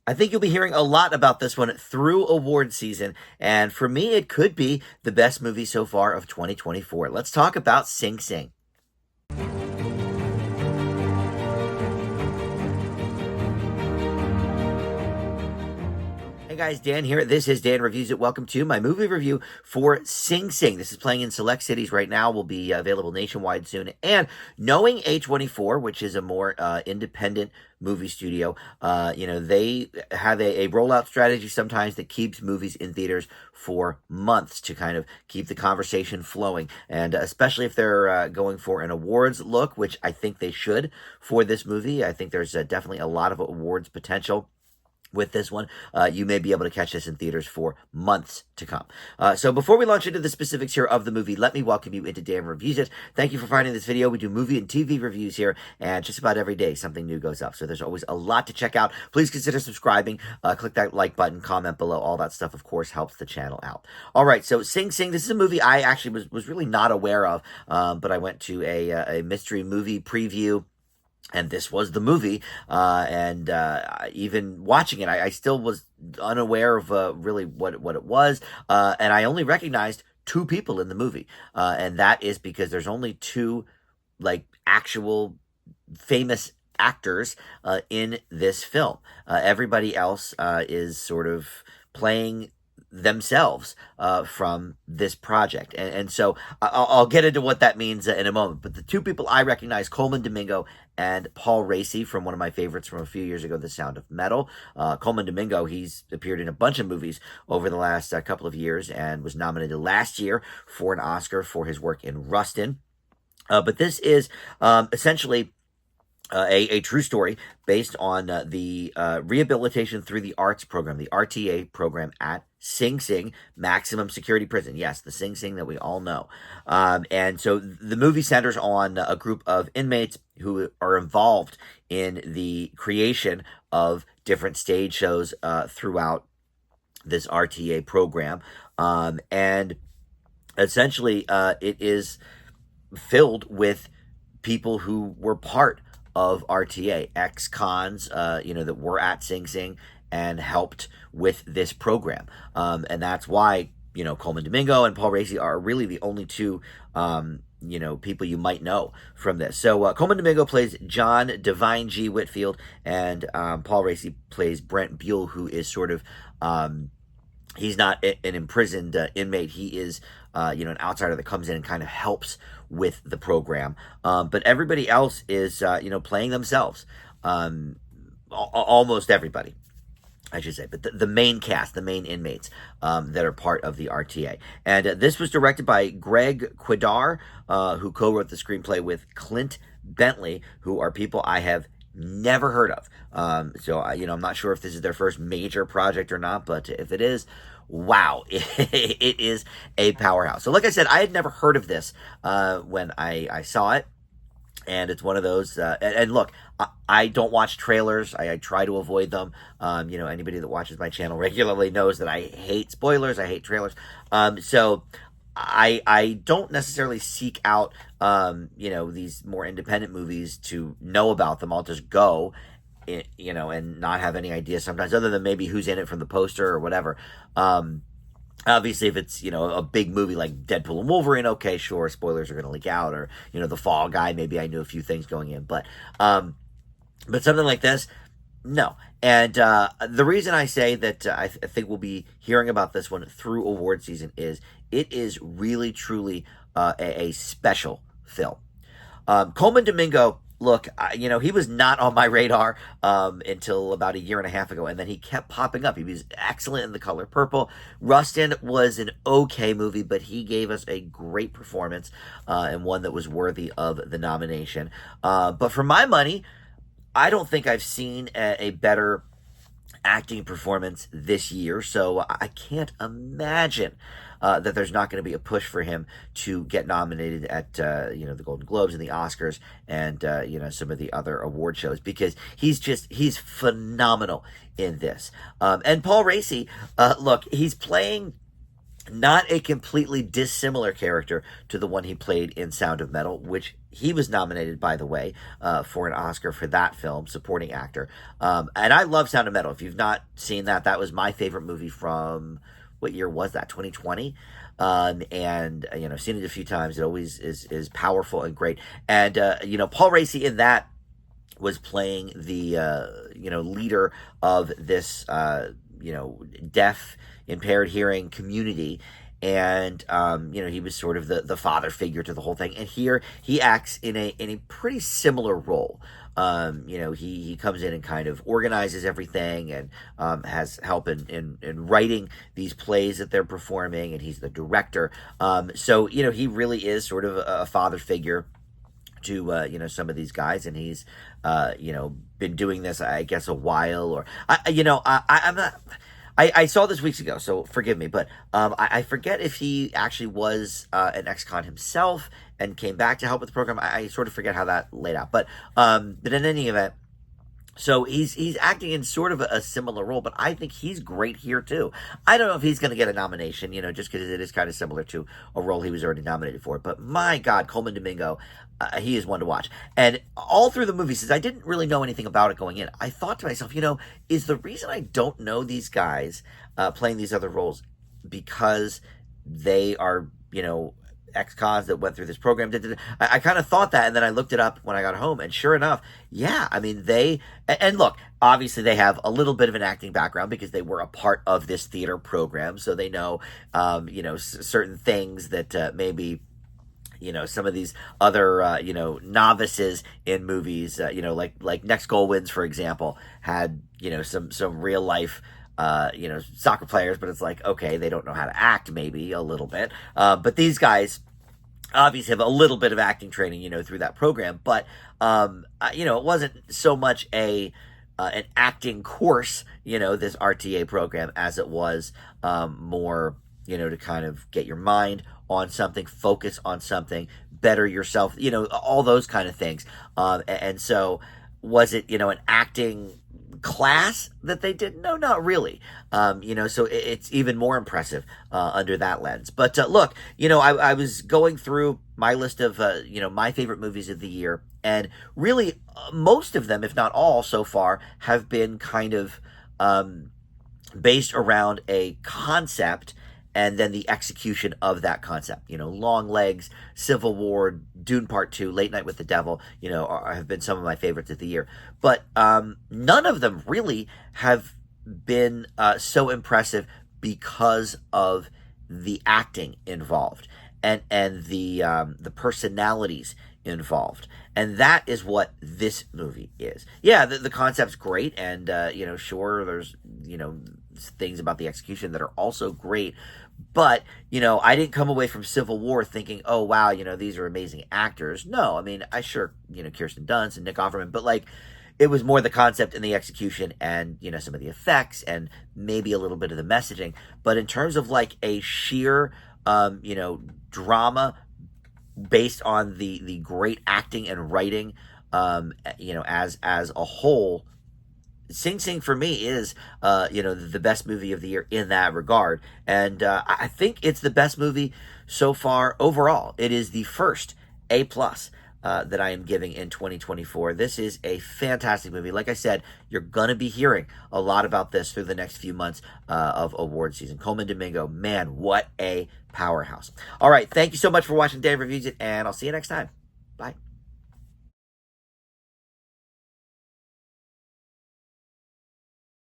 I think you'll be hearing a lot about this one through award season, and for me, it could be the best movie so far of 2024. Let's talk about Sing Sing. Hey guys, Dan here. This is Dan Reviews It. Welcome to my movie review for Sing Sing. This is playing in select cities right now, will be available nationwide soon. And knowing A24, which is a more independent movie studio, they have a rollout strategy sometimes that keeps movies in theaters for months to kind of keep the conversation flowing. And especially if they're going for an awards look, which I think they should for this movie. I think there's definitely a lot of awards potential with this one. You may be able to catch this in theaters for months to come. So before we launch into the specifics here of the movie, let me welcome you into Dan Reviews It. Thank you for finding this video. We do movie and TV reviews here, and just about every day something new goes up. So there's always a lot to check out. Please consider subscribing. Click that like button, comment below. All that stuff, of course, helps the channel out. All right, so Sing Sing. This is a movie I actually was really not aware of, but I went to a mystery movie preview, and this was the movie, and even watching it, I still was unaware of really what it was, and I only recognized two people in the movie, and that is because there's only two, like, actual famous actors in this film. Everybody else is sort of playing themselves from this project. And so I'll get into what that means in a moment. But the two people I recognize, Colman Domingo and Paul Raci, from one of my favorites from a few years ago, The Sound of Metal. Colman Domingo, he's appeared in a bunch of movies over the last couple of years and was nominated last year for an Oscar for his work in Rustin. But this is essentially a true story based on the Rehabilitation Through the Arts program, the RTA program at Sing Sing Maximum Security Prison. Yes, the Sing Sing that we all know. And so the movie centers on a group of inmates who are involved in the creation of different stage shows throughout this RTA program. And essentially, it is filled with people who were part of RTA, ex-cons, that were at Sing Sing and helped with this program. And that's why, Colman Domingo and Paul Raci are really the only two, people you might know from this. So Colman Domingo plays John Divine G. Whitfield, and Paul Raci plays Brent Buell, who is sort of, he's not an imprisoned inmate. He is, an outsider that comes in and kind of helps with the program. But everybody else is, playing themselves. Almost everybody, I should say. But the main cast, the main inmates that are part of the RTA. And this was directed by Greg Quidar, who co-wrote the screenplay with Clint Bentley, who are people I have never heard of. So, I'm not sure if this is their first major project or not, but if it is, wow, it is a powerhouse. So like I said, I had never heard of this when I saw it. And it's one of those, and look, I don't watch trailers. I try to avoid them. Anybody that watches my channel regularly knows that I hate spoilers. I hate trailers. So I don't necessarily seek out, these more independent movies to know about them. I'll just go, and not have any idea sometimes, other than maybe who's in it from the poster or whatever. Obviously, if it's, a big movie like Deadpool and Wolverine, okay, sure, spoilers are going to leak out, or, The Fall Guy, maybe I knew a few things going in, but something like this, no. And the reason I say that I think we'll be hearing about this one through award season is it is really, truly a special film. Colman Domingo, look, he was not on my radar until about a year and a half ago, and then he kept popping up. He was excellent in The Color Purple. Rustin was an okay movie, but he gave us a great performance, and one that was worthy of the nomination. But for my money, I don't think I've seen a better acting performance this year, so I can't imagine that there's not going to be a push for him to get nominated at the Golden Globes and the Oscars and some of the other award shows, because he's phenomenal in this. And Paul Raci, look, he's playing not a completely dissimilar character to the one he played in Sound of Metal, which he was nominated, by the way, for an Oscar for that film, supporting actor. And I love Sound of Metal. If you've not seen that, that was my favorite movie from, what year was that? 2020. And seen it a few times. It always is powerful and great. And Paul Raci in that was playing the leader of this deaf, impaired hearing community. And he was sort of the father figure to the whole thing. And here he acts in a pretty similar role. He comes in and kind of organizes everything, and has help in writing these plays that they're performing, and he's the director. So he really is sort of a father figure to some of these guys, and he's been doing this, I guess, a while. Or I'm not. I saw this weeks ago, so forgive me, but I forget if he actually was an ex-con himself and came back to help with the program. I sort of forget how that laid out, but in any event, so he's acting in sort of a similar role, but I think he's great here too. I don't know if he's going to get a nomination, just because it is kind of similar to a role he was already nominated for. But my God, Colman Domingo, he is one to watch. And all through the movie, since I didn't really know anything about it going in, I thought to myself, is the reason I don't know these guys playing these other roles because they are, ex-cons that went through this program. I kind of thought that, and then I looked it up when I got home, and sure enough, yeah, I mean, and look, obviously they have a little bit of an acting background because they were a part of this theater program, so they know, certain things that maybe some of these other, novices in movies, like Next Goal Wins, for example, had, some real life, soccer players, but it's like, okay, they don't know how to act, maybe a little bit. But these guys obviously have a little bit of acting training, through that program. But, it wasn't so much an acting course, this RTA program, as it was more, to kind of get your mind on something, focus on something, better yourself, all those kind of things. And so was it, an acting class that they did? No, not really. So it's even more impressive under that lens. But look, I was going through my list of my favorite movies of the year, and really most of them, if not all so far, have been kind of based around a concept and then the execution of that concept. Long Legs, Civil War, Dune Part 2, Late Night with the Devil, have been some of my favorites of the year. But none of them really have been so impressive because of the acting involved and the personalities involved. And that is what this movie is. Yeah, the concept's great, and sure, there's things about the execution that are also great. But, I didn't come away from Civil War thinking, oh, wow, these are amazing actors. No, I mean, Kirsten Dunst and Nick Offerman, but, it was more the concept and the execution and, some of the effects and maybe a little bit of the messaging. But in terms of, a sheer, drama based on the great acting and writing, as a whole, Sing Sing for me is, the best movie of the year in that regard. And I think it's the best movie so far overall. It is the first A+ that I am giving in 2024. This is a fantastic movie. Like I said, you're going to be hearing a lot about this through the next few months of award season. Colman Domingo, man, what a powerhouse. All right, thank you so much for watching Dan Reviews It, and I'll see you next time. Bye.